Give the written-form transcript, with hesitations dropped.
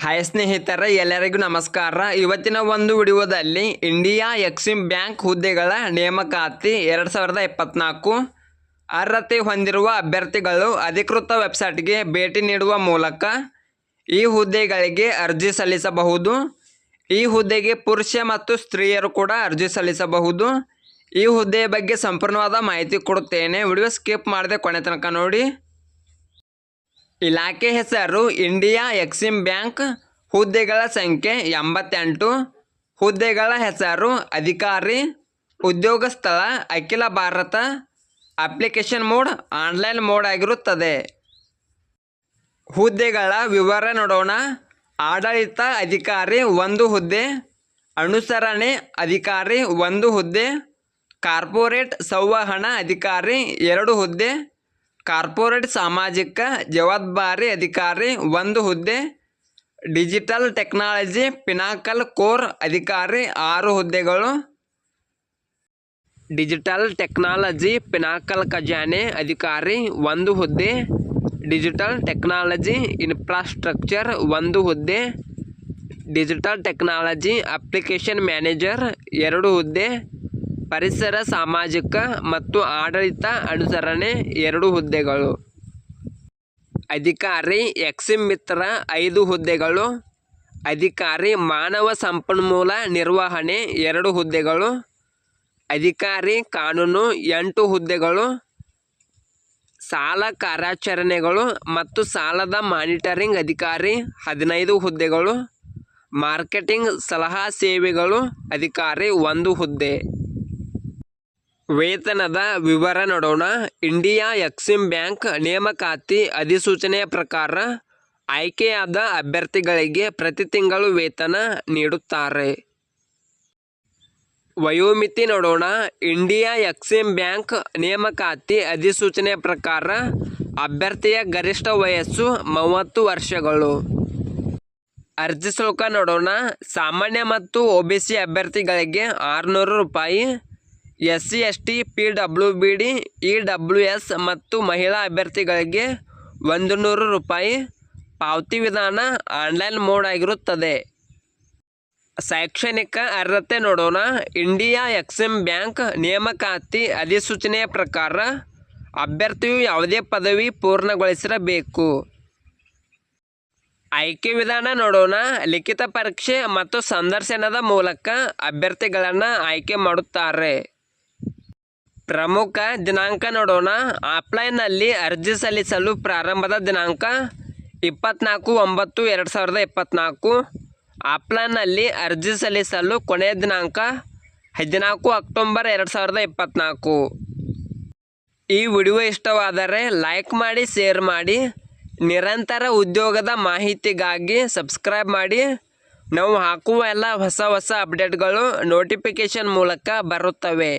Hi ಸ್ನೇಹಿತರೆ, ಎಲ್ಲರಿಗೂ ನಮಸ್ಕಾರ. ಇವತ್ತಿನ ಒಂದು ವಿಡಿಯೋದಲ್ಲಿ ಇಂಡಿಯಾ ಎಕ್ಸಿಮ್ ಬ್ಯಾಂಕ್ ಹುದ್ದೆಗಳ ನೇಮಕಾತಿ 2024 ಅರ್ಹತೆ ಹೊಂದಿರುವ ಅಭ್ಯರ್ಥಿಗಳು ಅಧಿಕೃತ ವೆಬ್ಸೈಟ್ಗೆ ಭೇಟಿ ನೀಡುವ ಮೂಲಕ ಈ ಹುದ್ದೆಗಳಿಗೆ ಅರ್ಜಿ ಸಲ್ಲಿಸಬಹುದು. ಈ ಹುದ್ದೆಗೆ ಪುರುಷ ಮತ್ತು ಸ್ತ್ರೀಯರು ಕೂಡ ಅರ್ಜಿ ಸಲ್ಲಿಸಬಹುದು. ಈ ಹುದ್ದೆಯ ಬಗ್ಗೆ ಸಂಪೂರ್ಣವಾದ ಮಾಹಿತಿ ಕೊಡುತ್ತೇನೆ. ವಿಡಿಯೋ ಸ್ಕಿಪ್ ಮಾಡದೆ ಕೊನೆ ತನಕ ನೋಡಿ. ಇಲಾಖೆ ಹೆಸರು ಇಂಡಿಯಾ ಎಕ್ಸಿಮ್ ಬ್ಯಾಂಕ್. ಹುದ್ದೆಗಳ ಸಂಖ್ಯೆ 88. ಹುದ್ದೆಗಳ ಹೆಸರು ಅಧಿಕಾರಿ. ಉದ್ಯೋಗ ಸ್ಥಳ ಅಖಿಲ Bharat. Application mode online mode ಆಗಿರುತ್ತದೆ. ಹುದ್ದೆಗಳ ವಿವರ ನೋಡೋಣ. ಆಡಳಿತ ಅಧಿಕಾರಿ 1 ಹುದ್ದೆ. ಅನುಸರಣೆ ಅಧಿಕಾರಿ 1 ಹುದ್ದೆ. ಕಾರ್ಪೊರೇಟ್ ಸಂವಹನ ಅಧಿಕಾರಿ 2 ಹುದ್ದೆ. ಕಾರ್ಪೊರೇಟ್ ಸಾಮಾಜಿಕ ಜವಾಬ್ದಾರಿ ಅಧಿಕಾರಿ 1 ಹುದ್ದೆ. ಡಿಜಿಟಲ್ ಟೆಕ್ನಾಲಜಿ ಪಿನಾಕಲ್ ಕೋರ್ ಅಧಿಕಾರಿ 6 ಹುದ್ದೆಗಳು. ಡಿಜಿಟಲ್ ಟೆಕ್ನಾಲಜಿ ಪಿನಾಕಲ್ ಖಜಾನೆ ಅಧಿಕಾರಿ 1 ಹುದ್ದೆ. ಡಿಜಿಟಲ್ ಟೆಕ್ನಾಲಜಿ ಇನ್ಫ್ರಾಸ್ಟ್ರಕ್ಚರ್ 1 ಹುದ್ದೆ. ಡಿಜಿಟಲ್ ಟೆಕ್ನಾಲಜಿ ಅಪ್ಲಿಕೇಶನ್ ಮ್ಯಾನೇಜರ್ 2 ಹುದ್ದೆ. ಪರಿಸರ ಸಾಮಾಜಿಕ ಮತ್ತು ಆಡಳಿತ ಅನುಸರಣೆ 2 ಹುದ್ದೆಗಳು. ಅಧಿಕಾರಿ ಎಕ್ಸಿಮ್ ಮಿತ್ರ 5 ಹುದ್ದೆಗಳು. ಅಧಿಕಾರಿ ಮಾನವ ಸಂಪನ್ಮೂಲ ನಿರ್ವಹಣೆ 2 ಹುದ್ದೆಗಳು. ಅಧಿಕಾರಿ ಕಾನೂನು 8 ಹುದ್ದೆಗಳು. ಸಾಲ ಕಾರ್ಯಾಚರಣೆಗಳು ಮತ್ತು ಸಾಲದ ಮಾನಿಟರಿಂಗ್ ಅಧಿಕಾರಿ 15 ಹುದ್ದೆಗಳು. ಮಾರ್ಕೆಟಿಂಗ್ ಸಲಹಾ ಸೇವೆಗಳು ಅಧಿಕಾರಿ 1 ಹುದ್ದೆ. ವೇತನದ ವಿವರ ನೋಡೋಣ. ಇಂಡಿಯಾ ಎಕ್ಸಿಮ್ ಬ್ಯಾಂಕ್ ನೇಮಕಾತಿ ಅಧಿಸೂಚನೆಯ ಪ್ರಕಾರ ಆಯ್ಕೆಯಾದ ಅಭ್ಯರ್ಥಿಗಳಿಗೆ ಪ್ರತಿ ತಿಂಗಳು ವೇತನ ನೀಡುತ್ತಾರೆ. ವಯೋಮಿತಿ ನೋಡೋಣ. ಇಂಡಿಯಾ ಎಕ್ಸಿಮ್ ಬ್ಯಾಂಕ್ ನೇಮಕಾತಿ ಅಧಿಸೂಚನೆಯ ಪ್ರಕಾರ ಅಭ್ಯರ್ಥಿಯ ಗರಿಷ್ಠ ವಯಸ್ಸು 30 ವರ್ಷಗಳು. ಅರ್ಜಿ ಶುಲ್ಕ ನೋಡೋಣ. ಸಾಮಾನ್ಯ ಮತ್ತು OBC ಅಭ್ಯರ್ಥಿಗಳಿಗೆ 600 ರೂಪಾಯಿ. SC ST PWBD EWS ಮತ್ತು ಮಹಿಳಾ ಅಭ್ಯರ್ಥಿಗಳಿಗೆ 100 ರೂಪಾಯಿ. ಪಾವತಿ ವಿಧಾನ ಆನ್ಲೈನ್ ಮೋಡ್ ಆಗಿರುತ್ತದೆ. ಶೈಕ್ಷಣಿಕ ಅರ್ಹತೆ ನೋಡೋಣ. ಇಂಡಿಯಾ ಎಕ್ಸಿಮ್ ಬ್ಯಾಂಕ್ ನೇಮಕಾತಿ ಅಧಿಸೂಚನೆಯ ಪ್ರಕಾರ ಅಭ್ಯರ್ಥಿಯು ಯಾವುದೇ ಪದವಿ ಪೂರ್ಣಗೊಳಿಸಿರಬೇಕು. ಆಯ್ಕೆ ವಿಧಾನ ನೋಡೋಣ. ಲಿಖಿತ ಪರೀಕ್ಷೆ ಮತ್ತು ಸಂದರ್ಶನದ ಮೂಲಕ ಅಭ್ಯರ್ಥಿಗಳನ್ನು ಆಯ್ಕೆ ಮಾಡುತ್ತಾರೆ. ಪ್ರಮುಖ ದಿನಾಂಕ ನೋಡೋಣ. ಆಫ್ಲೈನ್ನಲ್ಲಿ ಅರ್ಜಿ ಸಲ್ಲಿಸಲು ಪ್ರಾರಂಭದ ದಿನಾಂಕ 24/9/2024. ಆಫ್ಲೈನ್ನಲ್ಲಿ ಅರ್ಜಿ ಸಲ್ಲಿಸಲು ಕೊನೆಯ ದಿನಾಂಕ 14 ಅಕ್ಟೋಬರ್ 2024. ಈ ವಿಡಿಯೋ ಇಷ್ಟವಾದರೆ ಲೈಕ್ ಮಾಡಿ, ಶೇರ್ ಮಾಡಿ. ನಿರಂತರ ಉದ್ಯೋಗದ ಮಾಹಿತಿಗಾಗಿ ಸಬ್ಸ್ಕ್ರೈಬ್ ಮಾಡಿ. ನಾವು ಹಾಕುವ ಎಲ್ಲ ಹೊಸ ಅಪ್ಡೇಟ್ಗಳು ನೋಟಿಫಿಕೇಷನ್ ಮೂಲಕ ಬರುತ್ತವೆ.